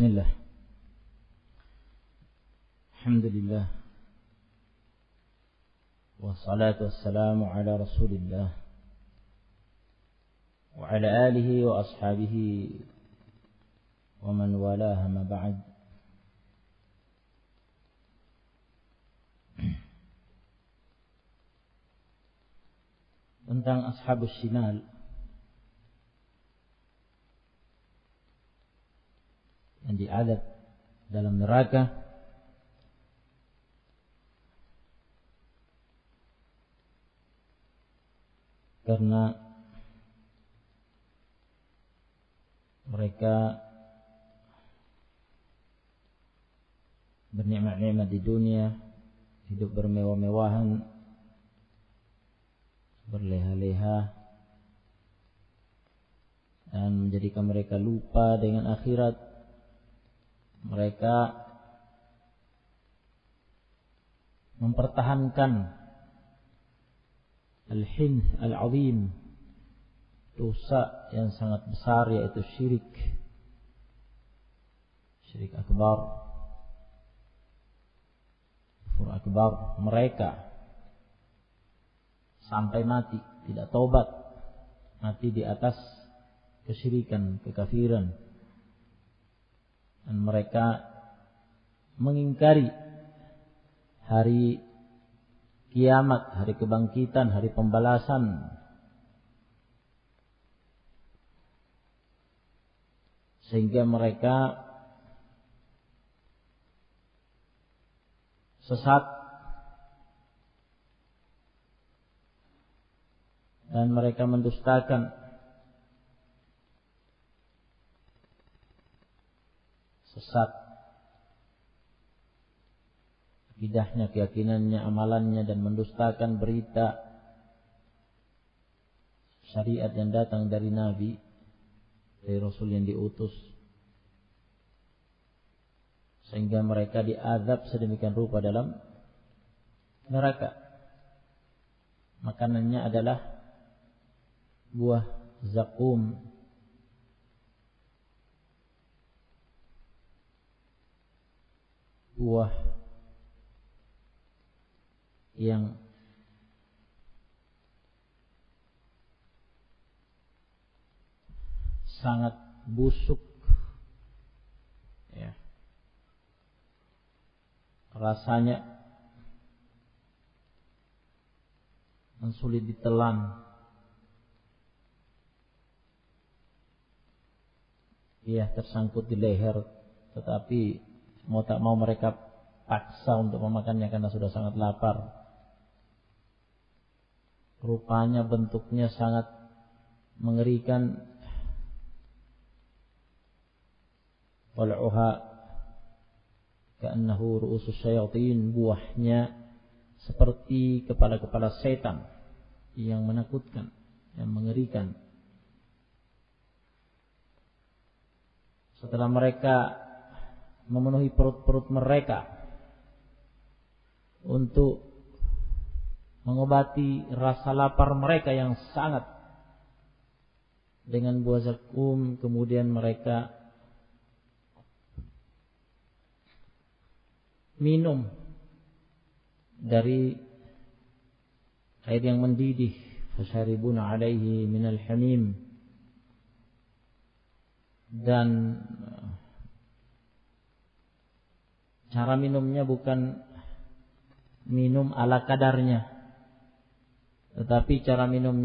Bismillah. Alhamdulillah. Wassalatu wassalamu ala Rasulillah wa ala alihi wa ashabihi wa man walaha ma ba'd. Tentang ashabus shimal yang diadab dalam neraka, karena mereka bernikmat-nikmat di dunia, hidup bermewah-mewahan, berleha-leha, dan menjadikan mereka lupa dengan akhirat. Mereka mempertahankan al-hinth al-azim, dosa yang sangat besar, yaitu syirik akbar, kufur akbar. Mereka sampai mati tidak taubat, mati di atas kesyirikan, kekafiran, dan mereka mengingkari hari kiamat, hari kebangkitan, hari pembalasan. Sehingga mereka sesat dan mereka mendustakan akidahnya, keyakinannya, amalannya, dan mendustakan berita syariat yang datang dari Nabi, dari Rasul yang diutus, sehingga mereka diazab sedemikian rupa dalam neraka. Makanannya adalah buah zakum, buah yang sangat busuk, ya, rasanya sulit ditelan, ya, tersangkut di leher, tetapi mau tak mau mereka paksa untuk memakannya karena sudah sangat lapar. Rupanya, bentuknya sangat mengerikan. Wal'uha ka'annahu ru'usus syayatin, buahnya seperti kepala-kepala setan yang menakutkan, yang mengerikan. Setelah mereka memenuhi perut-perut mereka untuk mengobati rasa lapar mereka yang sangat dengan buah zakum, kemudian mereka minum dari air yang mendidih. Fasyaribuna alaihi minal hamim, dan cara minumnya bukan minum ala kadarnya, tetapi cara minum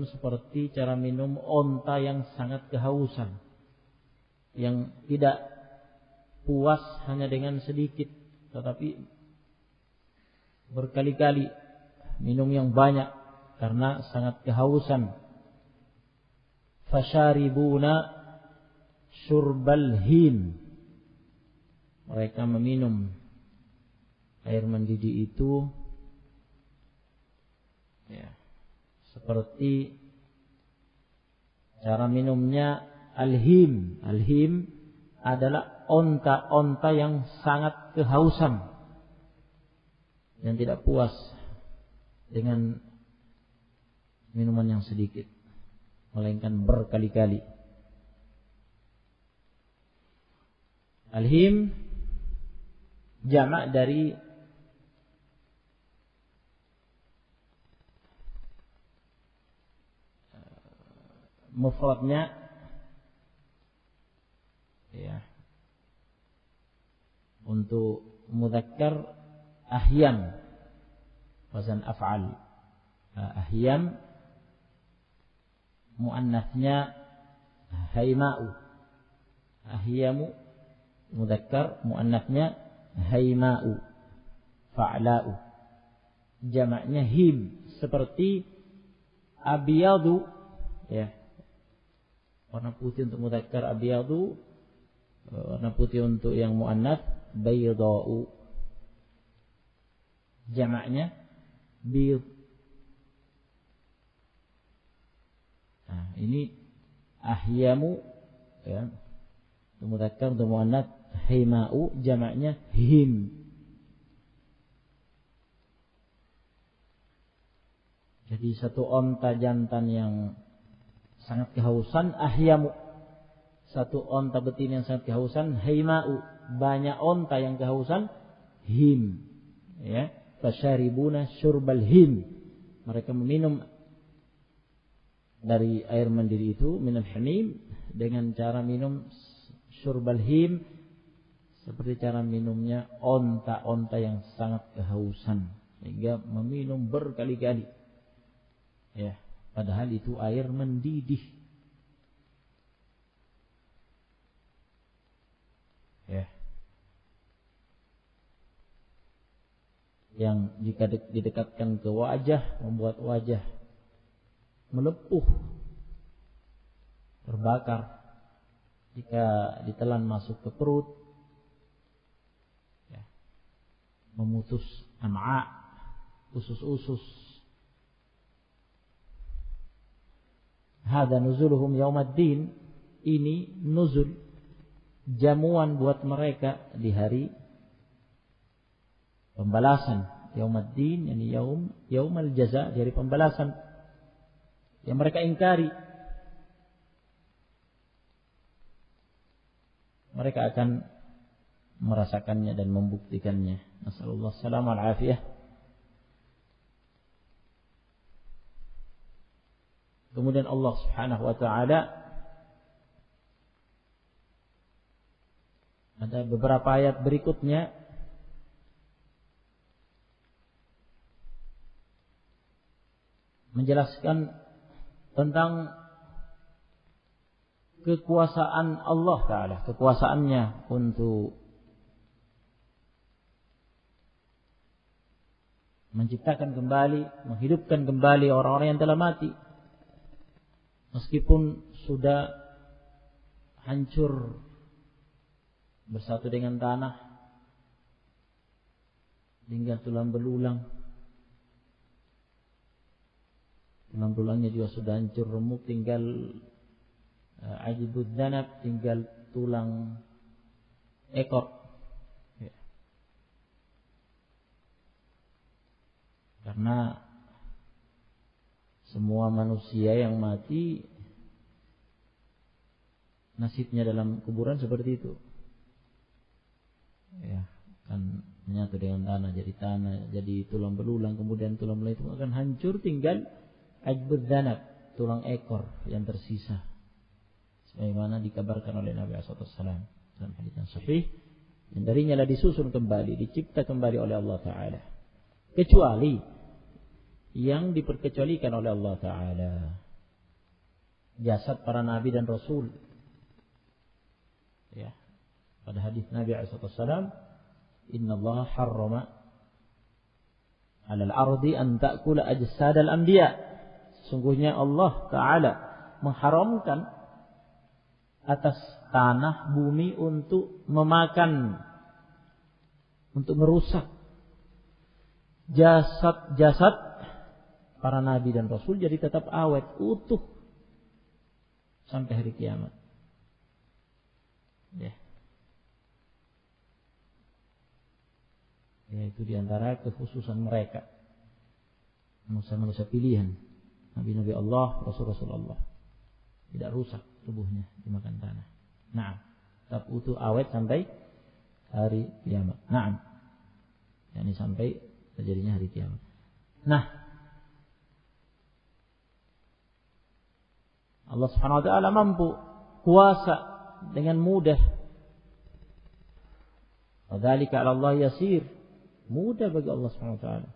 seperti cara minum onta yang sangat kehausan, yang tidak puas hanya dengan sedikit, tetapi berkali-kali minum yang banyak karena sangat kehausan. Fasyaribuna syurbal hin, mereka meminum air mendidih itu, ya, seperti cara minumnya al-him. Al-him adalah onta-onta yang sangat kehausan dan tidak puas dengan minuman yang sedikit, melainkan berkali-kali. Al-him jamak dari mufradnya ya, untuk mudzakkar ahyam, wazan af'al. Ahyam muannasnya hayma'u. Ahyamu mudzakkar, muannasnya hayma'u, fa'la'u. Jamaknya him, seperti abyadu ya. Warna putih untuk mudzakkar abyadu, warna putih untuk yang muannas bayda'u. Jamaknya bid. Nah, ini ahyamu ya. Untuk mudzakkar, untuk muannas hayma'u, jamaknya him. Jadi satu onta jantan yang sangat kehausan ahyamu. Satu onta betina yang sangat kehausan hayma'u. Banyak onta yang kehausan him. Ya, fasyaribuna syurbal him. Mereka meminum dari air mandiri itu, minal hamim, dengan cara minum syurbal him, seperti cara minumnya onta-onta yang sangat kehausan, sehingga meminum berkali-kali. Ya, padahal itu air mendidih. Ya. Yang jika didekatkan ke wajah membuat wajah melepuh, terbakar. Jika ditelan masuk ke perut ya, memutus am'a, usus-usus. Hada nuzuluhum yaumaddin, ini nuzul, jamuan buat mereka di hari pembalasan. Yaumaddin yani yaumal jaza, di hari pembalasan yang mereka ingkari. Mereka akan merasakannya dan membuktikannya. Nasallallahu salam wal afiyah. Kemudian Allah Subhanahu wa taala ada beberapa ayat berikutnya menjelaskan tentang kekuasaan Allah Ta'ala, kekuasaannya untuk menciptakan kembali, menghidupkan kembali orang-orang yang telah mati, meskipun sudah hancur bersatu dengan tanah, tinggal tulang belulang. Tulang belulangnya juga sudah hancur remuk, tinggal ajibud danab, tinggal tulang ekor. Ya. Karena semua manusia yang mati nasibnya dalam kuburan seperti itu. Ya, kan menyatu dengan tanah, jadi tulang belulang, kemudian tulang belulang itu akan hancur, tinggal ajibud danab, tulang ekor yang tersisa. Sebagaimana dikabarkan oleh Nabi SAW dalam hadits yang sahih, yang darinya lah disusun kembali, dicipta kembali oleh Allah Ta'ala, kecuali yang diperkecualikan oleh Allah Ta'ala, jasad para Nabi dan Rasul. Ya, pada hadis Nabi SAW, Inna Allah harrama alal ardi an ta'kula ajsadal anbiya. Sungguhnya Allah Ta'ala mengharamkan atas tanah bumi untuk memakan, untuk merusak jasad-jasad para nabi dan rasul, jadi tetap awet, utuh sampai hari kiamat. Ya. Itu diantara kekhususan mereka, manusia-manusia pilihan, nabi-nabi Allah, rasul-rasul Allah, tidak rusak tubuhnya dimakan tanah. Nah, tetap utuh awet sampai hari kiamat. Naam. Yani sampai terjadinya hari kiamat. Nah, Allah Subhanahu wa taala mampu kuasa dengan mudah. Wadzalika 'ala Allah yasir. Mudah bagi Allah Subhanahu wa taala.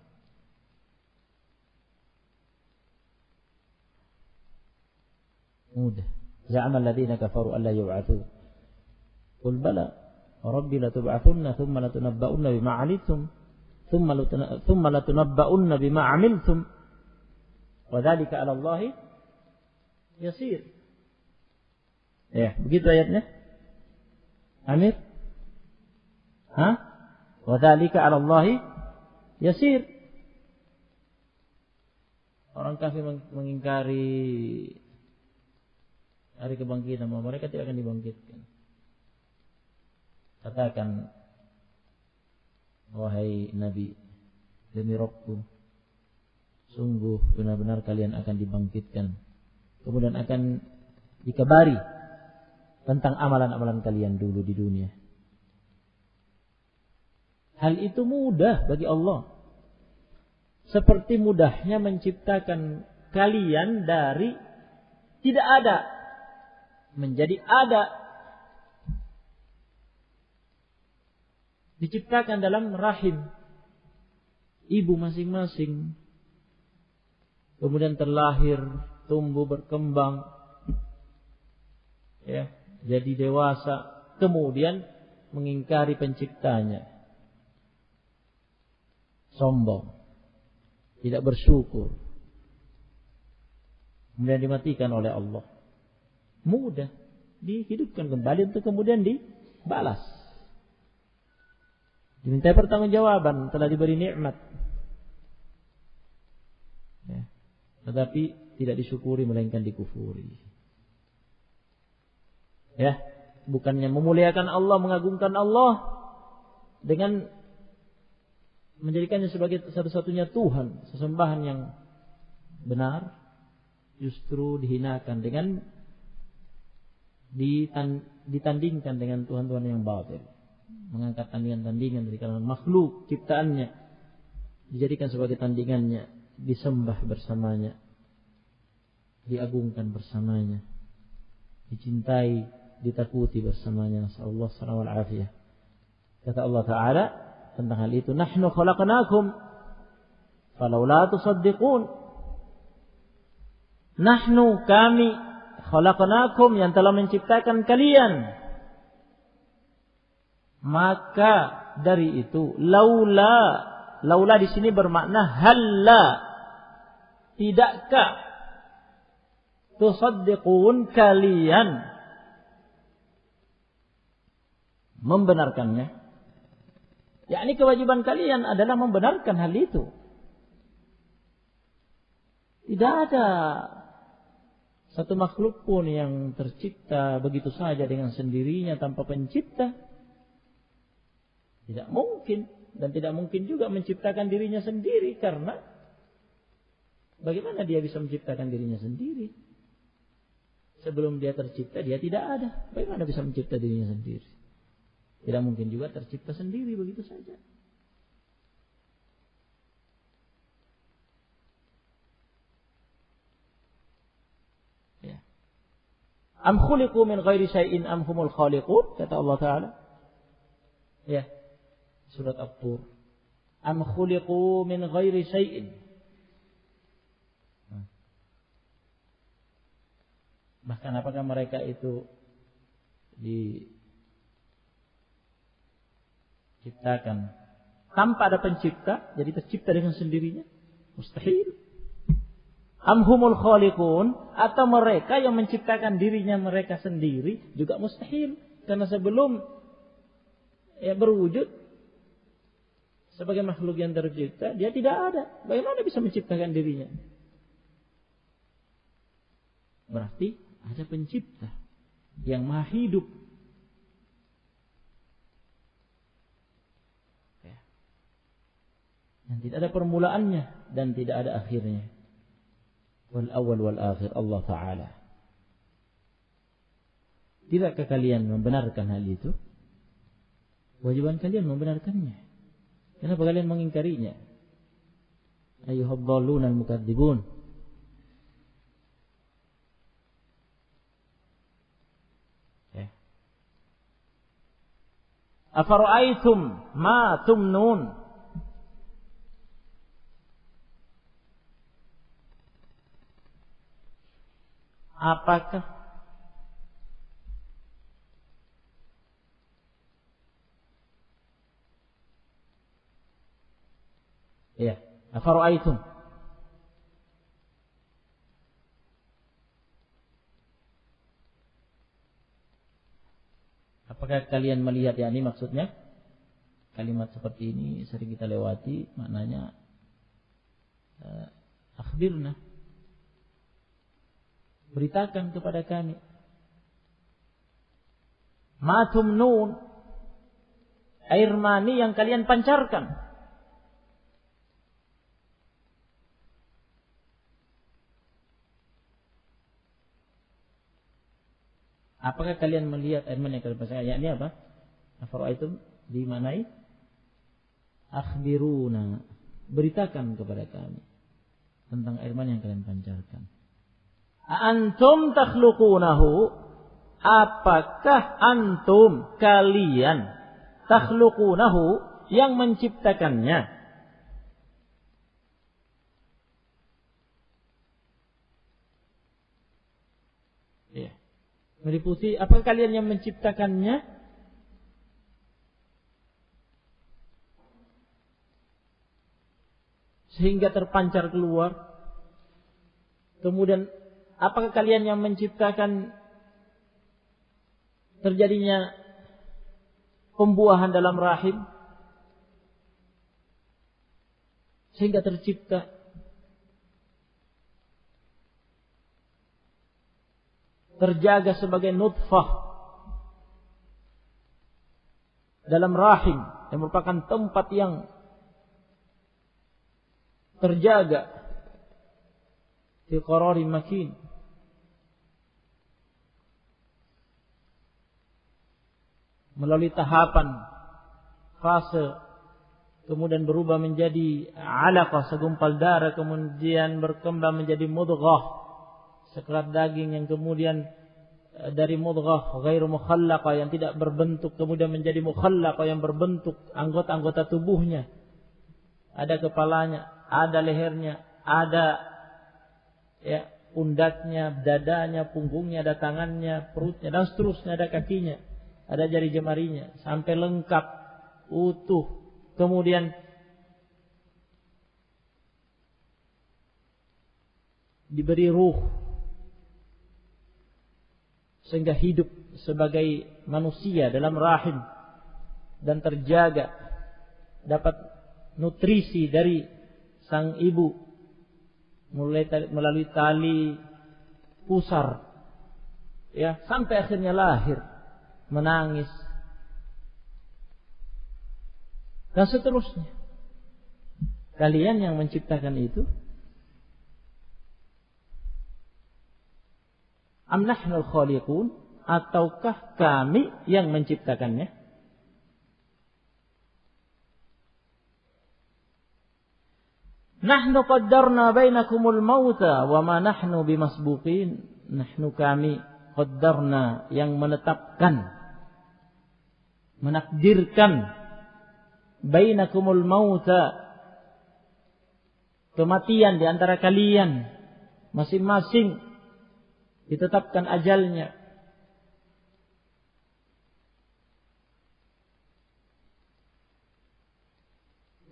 Mudah. Za'ama alladziina kafaru alla yub'atsu. Qul bala rabbi latub'atsunna thumma latunabba'unna bima 'amiltum thumma latunabba'unna bima 'amiltum. Wadzalika 'ala Allah yasir. Ya, begitu ayatnya. Amir? Hah? Wadzalika 'ala Allah yasir. Orang kafir mengingkari hari kebangkitan, mereka tidak akan dibangkitkan. Katakan, wahai Nabi, demi Rabbku, sungguh benar-benar kalian akan dibangkitkan. Kemudian akan dikabari tentang amalan-amalan kalian dulu di dunia. Hal itu mudah bagi Allah. Seperti mudahnya menciptakan kalian dari tidak ada menjadi ada. Diciptakan dalam rahim ibu masing-masing. Kemudian terlahir, tumbuh, berkembang, ya, jadi dewasa, kemudian mengingkari penciptanya, sombong, tidak bersyukur, kemudian dimatikan oleh Allah. Mudah dihidupkan kembali untuk kemudian dibalas, diminta pertanggungjawaban, telah diberi nikmat, ya, tetapi tidak disyukuri melainkan dikufuri. Ya, bukannya memuliakan Allah, mengagungkan Allah dengan menjadikannya sebagai satu-satunya Tuhan, sesembahan yang benar, justru dihinakan dengan ditandingkan dengan Tuhan-Tuhan yang batil. Mengangkat tandingan-tandingan dari kalangan makhluk ciptaannya, dijadikan sebagai tandingannya, disembah bersamanya, diagungkan bersamanya, dicintai, ditakuti bersamanya. Nasallallahu alaihi wasallam. Kata Allah Ta'ala tentang hal itu, nahnu khalaqnakum falaula tusaddiqun. Nahnu, kami, khalaqnakum, yang telah menciptakan kalian. Maka dari itu, laula di sini bermakna halla, tidakkah tusaddiqun, kalian membenarkannya. Yakni kewajiban kalian adalah membenarkan hal itu. Tidak ada satu makhluk pun yang tercipta begitu saja dengan sendirinya tanpa pencipta. Tidak mungkin, dan tidak mungkin juga menciptakan dirinya sendiri, karena bagaimana dia bisa menciptakan dirinya sendiri? Sebelum dia tercipta, dia tidak ada. Bagaimana bisa mencipta dirinya sendiri? Tidak mungkin juga tercipta sendiri begitu saja. Ya. Am khuliqu min ghairi syai'in am humul khaliqun, kata Allah Ta'ala. Ya. Surat At-Tur. Am khuliqu min ghairi syai'in. Bahkan apakah mereka itu diciptakan tanpa ada pencipta, jadi tercipta dengan sendirinya? Mustahil. Am humul khaliqun, atau mereka yang menciptakan dirinya mereka sendiri, juga mustahil, karena sebelum berwujud sebagai makhluk yang tercipta, dia tidak ada. Bagaimana bisa menciptakan dirinya? Berarti ada pencipta yang maha hidup. Yang tidak ada permulaannya dan tidak ada akhirnya. Wal awal wal akhir Allah Ta'ala. Tidakkah kalian membenarkan hal itu? Kewajiban kalian membenarkannya. Kenapa kalian mengingkarinya? Ayyuhadhdallunal mukadzibun. Ya. Afara'aitum ma tumnun. Apakah ya, afara'aitum. Apakah kalian melihat, yakni maksudnya kalimat seperti ini sering kita lewati, maknanya akhbirna, beritakan kepada kami. Ma tumnun, air mani yang kalian pancarkan. Apakah kalian melihat air mani yang kalian pancarkan? Yakni apa? Afara'aitum dimanai? Akhbiruna, beritakan kepada kami tentang air mani yang kalian pancarkan. Antum takhluqunahu, apakah antum kalian takhluqunahu yang menciptakannya? Ya. Meliputi apakah kalian yang menciptakannya? Sehingga terpancar keluar. Kemudian apakah kalian yang menciptakan terjadinya pembuahan dalam rahim sehingga tercipta terjaga sebagai nutfah dalam rahim yang merupakan tempat yang terjaga fi qararin makin. Melalui tahapan, fase, kemudian berubah menjadi alaqah, segumpal darah, kemudian berkembang menjadi mudghah, sekerat daging yang kemudian dari mudghah ghairu mukhallaqah yang tidak berbentuk, kemudian menjadi mukhallaqah yang berbentuk anggota-anggota tubuhnya. Ada kepalanya, ada lehernya, ada ya pundaknya, dadanya, punggungnya, ada tangannya, perutnya, dan seterusnya, ada kakinya, ada jari jemarinya, sampai lengkap, utuh. Kemudian diberi ruh sehingga hidup sebagai manusia dalam rahim dan terjaga, dapat nutrisi dari sang ibu melalui tali pusar, ya, sampai akhirnya lahir, menangis, dan seterusnya. Kalian yang menciptakan itu? Am nahnul khaliqun, ataukah kami yang menciptakannya? Nahnu qaddarna bainakumul mauta wa ma nahnu bimasbuqin. Nahnu kami, qaddarna yang menetapkan, menakdirkan, bainakumul mauta, kematian di antara kalian, masing-masing ditetapkan ajalnya.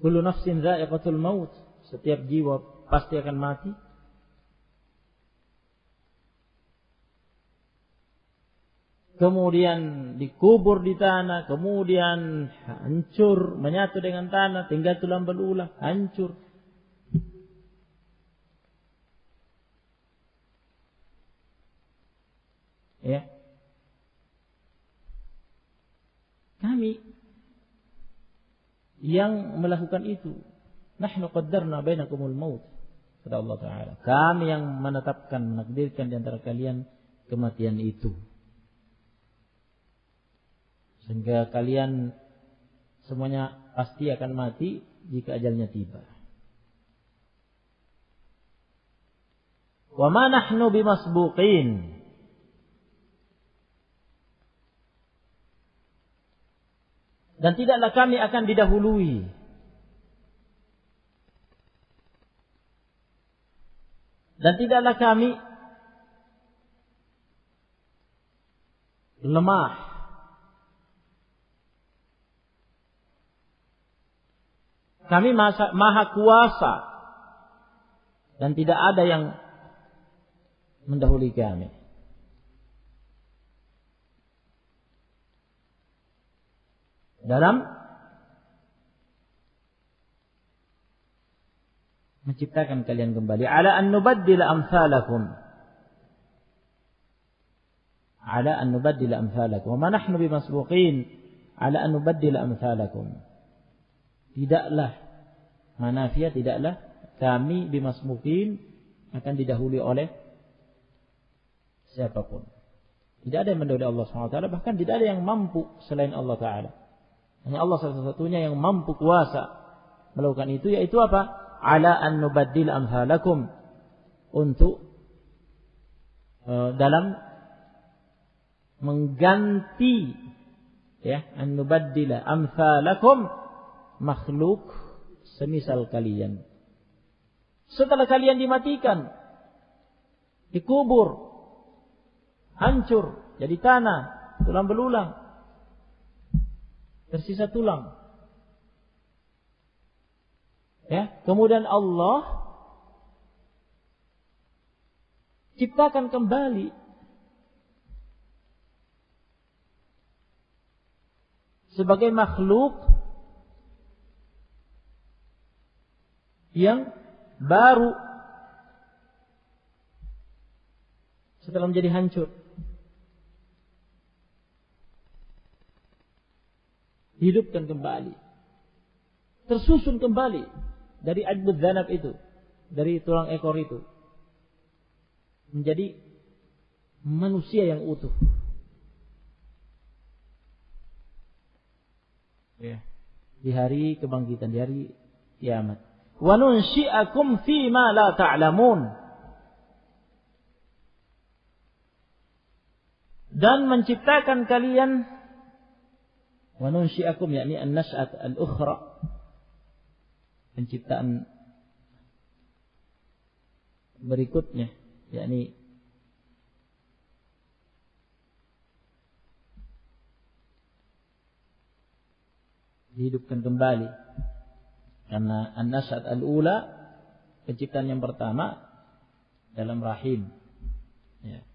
Kullu nafsin dha'iqatul maut, setiap jiwa pasti akan mati. Kemudian dikubur di tanah, kemudian hancur, menyatu dengan tanah, tinggal tulang belulang, hancur. Ya. Kami yang melakukan itu. Nahnu qaddarna bainakumul maut, kata Allah Ta'ala. Kami yang menetapkan, menakdirkan di antara kalian kematian itu. Sehingga kalian Semuanya pasti akan mati jika ajalnya tiba. Wa ma nahnu bimasbuqin. Dan tidaklah kami akan didahului. Dan tidaklah kami lemah. Kami maha kuasa. Dan tidak ada yang mendahului kami. Dalam menciptakan kalian kembali. Ala an nubaddila amsalakum. Ala an nubaddila amsalakum. Wa ma nahnu bimasbuqin. Ala an nubaddila amsalakum. Tidaklah, manafiyah tidaklah kami bimasbuqin akan didahului oleh siapapun. Tidak ada yang mendahului Allah SWT. Bahkan tidak ada yang mampu selain Allah Ta'ala. Hanya Allah satu-satunya yang mampu kuasa melakukan itu, yaitu apa? Ala an nubaddil amsalakum, untuk dalam mengganti, ya, an nubaddila amsalakum, makhluk semisal kalian. Setelah kalian dimatikan, dikubur, hancur, jadi tanah, tulang belulang, tersisa tulang. Ya, kemudian Allah ciptakan kembali sebagai makhluk yang baru setelah menjadi hancur. Hidupkan kembali, tersusun kembali dari ajbud dzanab itu, dari tulang ekor itu, menjadi manusia yang utuh. Ya. Di hari kebangkitan, di hari kiamat. Wa nunsyi'akum fi ma la ta'lamun. Dan menciptakan kalian, wa nunsyi'akum, yakni an-nash'at al-ukhra, penciptaan berikutnya, yakni dihidupkan kembali. Karena an-nash'at al-ula, penciptaan yang pertama dalam rahim, ya.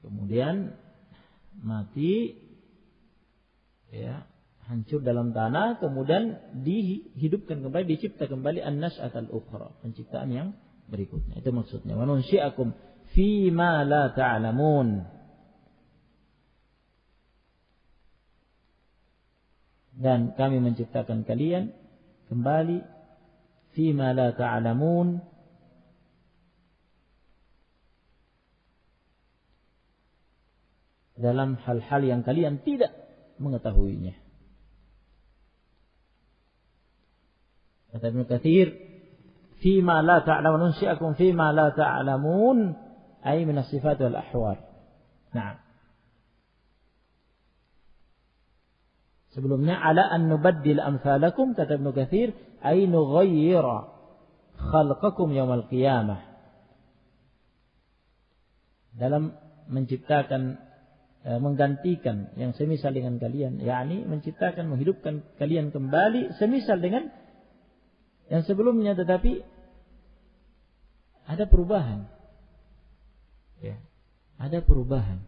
Kemudian mati, ya, hancur dalam tanah, kemudian dihidupkan kembali, dicipta kembali an-nash'at al-ukhra, penciptaan yang berikutnya. Itu maksudnya. Wa nunsyi'akum fi ma la ta'lamun. Dan kami menciptakan kalian kembali fi ma la ta'lamun, dalam hal-hal yang kalian tidak mengetahuinya. Kata Ibnu Katsir, fima la ta'lamun, nunsyi'akum fima la ta'lamun, ay min as-sifat wal ahwal. Nah. Sebelumnya ala an nubaddil amsalakum, kata Ibnu Katsir, ay nughayyira khalqakum yaumil qiyamah. Dalam menciptakan, menggantikan yang semisal dengan kalian, yakni menciptakan, menghidupkan kalian kembali semisal dengan yang sebelumnya, tetapi ada perubahan, ya, ada perubahan.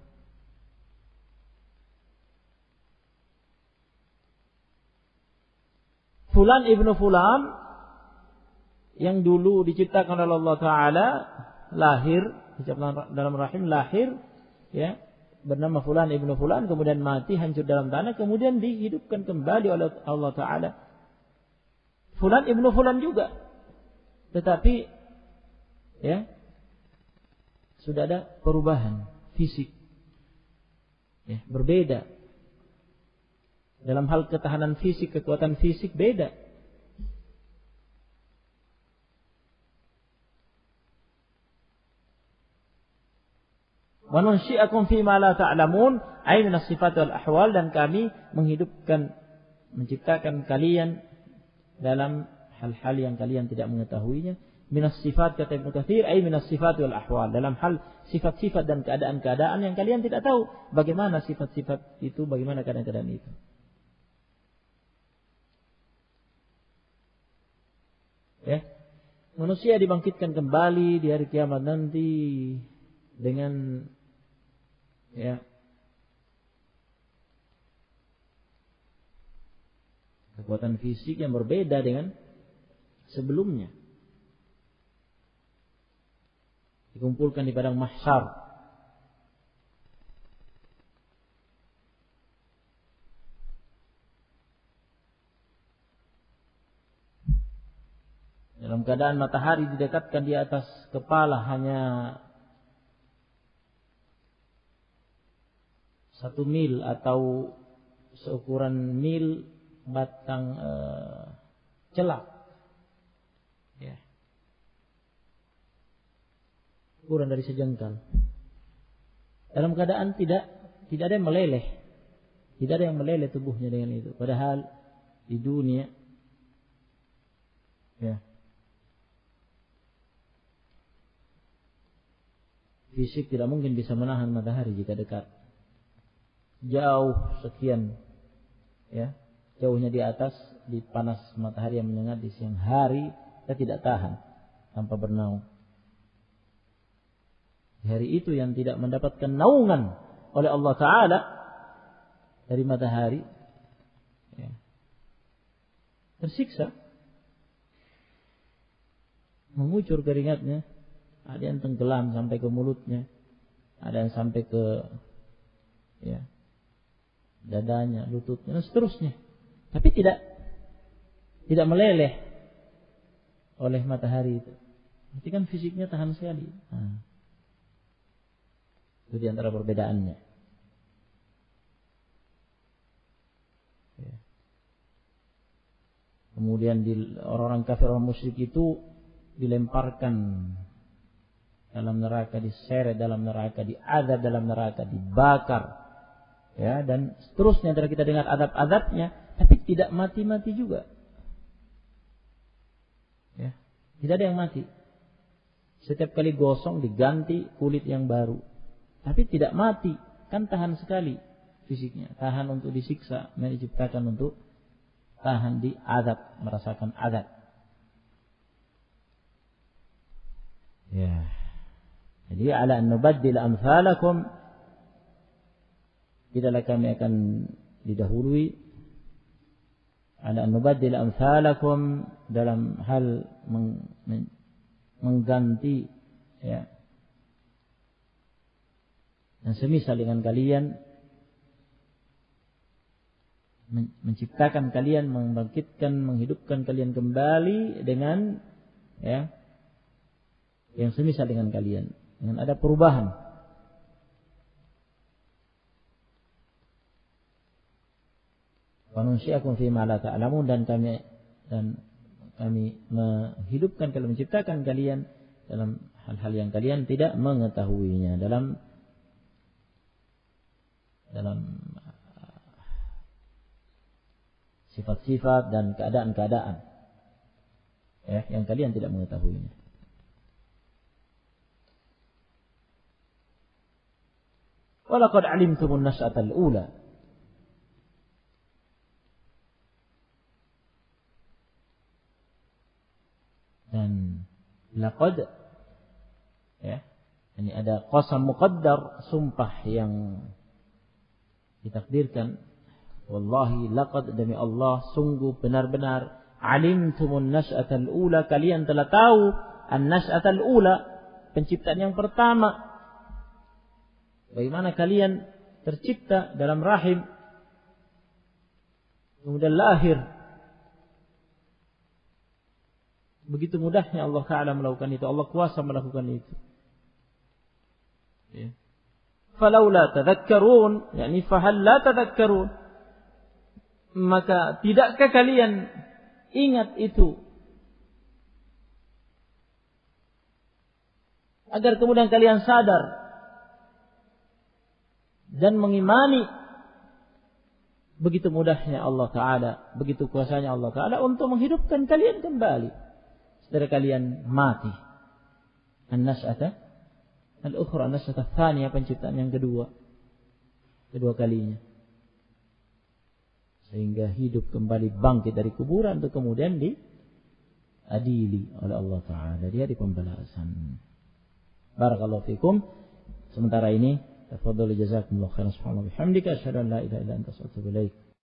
Fulan ibnu Fulan yang dulu diciptakan oleh Allah Ta'ala, lahir dalam rahim, lahir, ya, bernama Fulan ibnu Fulan, kemudian mati, hancur dalam tanah, kemudian dihidupkan kembali oleh Allah Ta'ala. Fulan ibnu Fulan juga, tetapi, ya, sudah ada perubahan. fisik. Ya, berbeda. Dalam hal ketahanan fisik, kekuatan fisik beda. Wa nunsyi'akum fi ma la ta'lamun, ay min as-sifat wal ahwal, dan kami menciptakan kalian dalam hal-hal yang kalian tidak mengetahuinya. Min as-sifat, kata Ibnu Katsir, ay min as-sifat wal ahwal, dalam hal sifat-sifat dan keadaan-keadaan yang kalian tidak tahu bagaimana sifat-sifat itu, bagaimana keadaan-keadaan itu. Ya. Manusia dibangkitkan kembali di hari kiamat nanti dengan kekuatan fisik yang berbeda dengan sebelumnya. Dikumpulkan di padang mahsyar. Dalam keadaan matahari didekatkan di atas kepala hanya 1 mil atau seukuran mil batang celak. Ya. Ukuran dari sejengkal. Dalam keadaan tidak ada yang meleleh. Tidak ada yang meleleh tubuhnya dengan itu. Padahal di dunia fisik tidak mungkin bisa menahan matahari jika dekat. Jauh sekian, jauhnya di atas, di panas matahari yang menyengat di siang hari, kita tidak tahan tanpa bernaung. Di hari itu yang tidak mendapatkan naungan oleh Allah Ta'ala dari matahari, tersiksa, mengucur keringatnya, ada yang tenggelam sampai ke mulutnya, ada yang sampai ke dadanya, lututnya, dan seterusnya. Tapi tidak meleleh oleh matahari itu. Berarti kan fisiknya tahan sekali. Itu di antara perbedaannya. Kemudian orang-orang kafir, orang musyrik itu dilemparkan dalam neraka, diseret dalam neraka, diazab dalam neraka, dibakar. Dan seterusnya antara kita dengar azab-azabnya, tapi tidak mati-mati juga. Tidak ada yang mati. Setiap kali gosong diganti kulit yang baru. Tapi tidak mati, kan tahan sekali fisiknya, tahan untuk disiksa, diciptakan untuk tahan di azab, merasakan azab. Jadi ala an nubaddil amsalakum, tidaklah kami akan didahului, ala an nubaddil amsalakum, dalam hal mengganti dan semisal dengan kalian, menciptakan kalian, membangkitkan, menghidupkan kalian kembali dengan yang semisal dengan kalian, dengan ada perubahan. Wa nunsyi'akum fi ma la ta'lamun, dan kami menghidupkan kalian, menciptakan kalian dalam hal-hal yang kalian tidak mengetahuinya, dalam sifat-sifat dan keadaan-keadaan yang kalian tidak mengetahuinya. Walaqad alimtumun nas'atal ula, dan laqad ini ada qasam muqaddar, sumpah yang ditakdirkan. Wallahi laqad, demi Allah, sungguh benar-benar, alimtumun nas'atal ula, kalian telah tahu an-nas'atal ula, penciptaan yang pertama. Bagaimana kalian tercipta dalam rahim, kemudian lahir. Begitu mudahnya Allah Ta'ala melakukan itu. Allah kuasa melakukan itu. falaula tadhakkarun, yakni fahal la tadhakkarun, maka tidakkah kalian ingat itu, agar kemudian kalian sadar dan mengimani begitu mudahnya Allah Ta'ala, begitu kuasanya Allah Ta'ala untuk menghidupkan kalian kembali setelah kalian mati. An-nas'ata al-ukhra, an-nas'ata tsaniyah, penciptaan yang kedua kalinya, sehingga hidup kembali, bangkit dari kuburan untuk kemudian diadili oleh Allah Ta'ala di hari pembalasan. Barakallahu fikum. Sementara ini tafadhalu jazakumullahu khairan, subhanallahi wa bihamdika, asyhadu an la ilaha illa anta, astaghfiruka wa atubu ilaik.